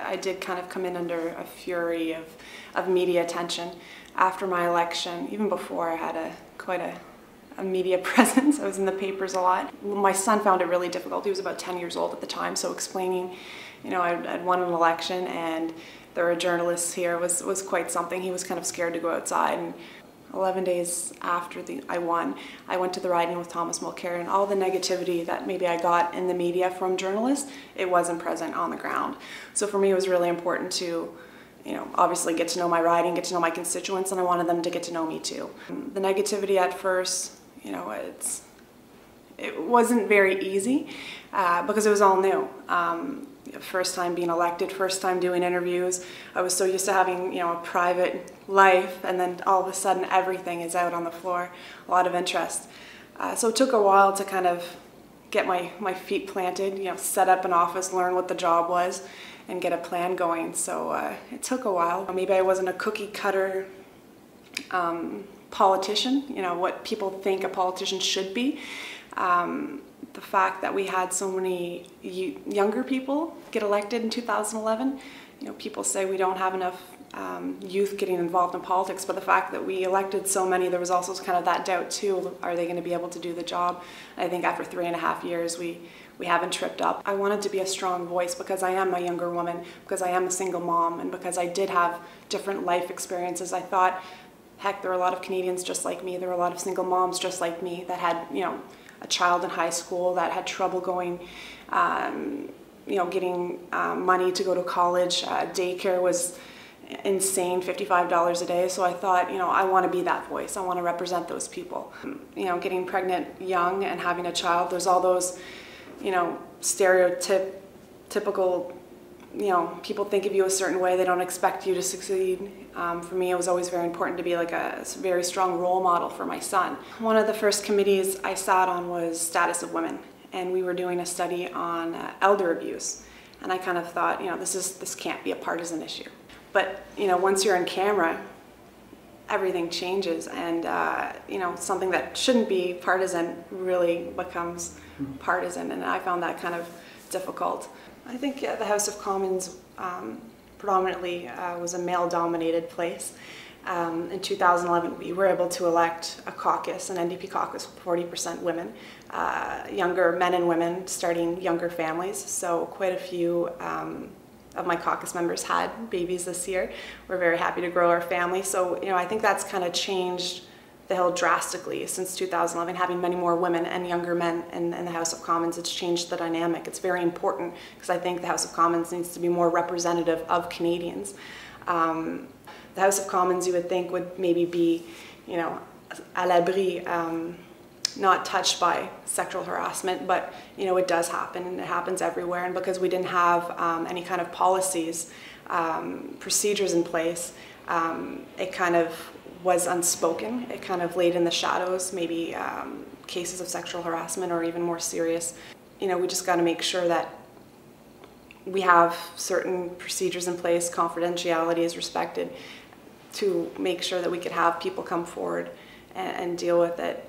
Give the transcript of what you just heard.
I did kind of come in under a fury of media attention after my election. Even before, I had quite a media presence. I was in the papers a lot. My son found it really difficult. He was about 10 years old at the time, so explaining, you know, I'd won an election and there were journalists here was quite something. He was kind of scared to go outside. And 11 days after I won, I went to the riding with Thomas Mulcair, and all the negativity that maybe I got in the media from journalists, it wasn't present on the ground. So for me, it was really important to, you know, obviously get to know my riding, get to know my constituents, and I wanted them to get to know me too. The negativity at first, you know, it wasn't very easy because it was all new. First time being elected, first time doing interviews. I was so used to having, you know, a private life, and then all of a sudden everything is out on the floor. A lot of interest. So it took a while to kind of get my feet planted, you know, set up an office, learn what the job was, and get a plan going. So it took a while. Maybe I wasn't a cookie cutter politician, you know, what people think a politician should be. The fact that we had so many younger people get elected in 2011, you know, people say we don't have enough youth getting involved in politics, but the fact that we elected so many, there was also kind of that doubt too, are they going to be able to do the job? And I think after 3.5 years, we haven't tripped up. I wanted to be a strong voice because I am a younger woman, because I am a single mom, and because I did have different life experiences. I thought, heck, there were a lot of Canadians just like me, there were a lot of single moms just like me that had, you know, a child in high school, that had trouble going, you know, getting money to go to college. Daycare was insane, $55 a day. So I thought, you know, I want to be that voice. I want to represent those people. You know, getting pregnant young and having a child, there's all those, you know, typical, you know, people think of you a certain way, they don't expect you to succeed. For me, it was always very important to be like a very strong role model for my son. One of the first committees I sat on was status of women, and we were doing a study on elder abuse. And I kind of thought, you know, this can't be a partisan issue. But, you know, once you're on camera, everything changes, and you know, something that shouldn't be partisan really becomes partisan, and I found that kind of difficult. I think the House of Commons predominantly was a male-dominated place. In 2011, we were able to elect a caucus, an NDP caucus, with 40% women, younger men and women starting younger families. So quite a few of my caucus members had babies this year. We're very happy to grow our family. So, you know, I think that's kind of changed the Hill drastically since 2011, having many more women and younger men in the House of Commons. It's changed the dynamic. It's very important because I think the House of Commons needs to be more representative of Canadians. The House of Commons, you would think, would maybe be, you know, à l'abri, not touched by sexual harassment, but, you know, it does happen, and it happens everywhere. And because we didn't have any kind of policies, procedures in place, it kind of was unspoken. It kind of laid in the shadows, maybe cases of sexual harassment or even more serious. You know, we just got to make sure that we have certain procedures in place, confidentiality is respected, to make sure that we could have people come forward and deal with it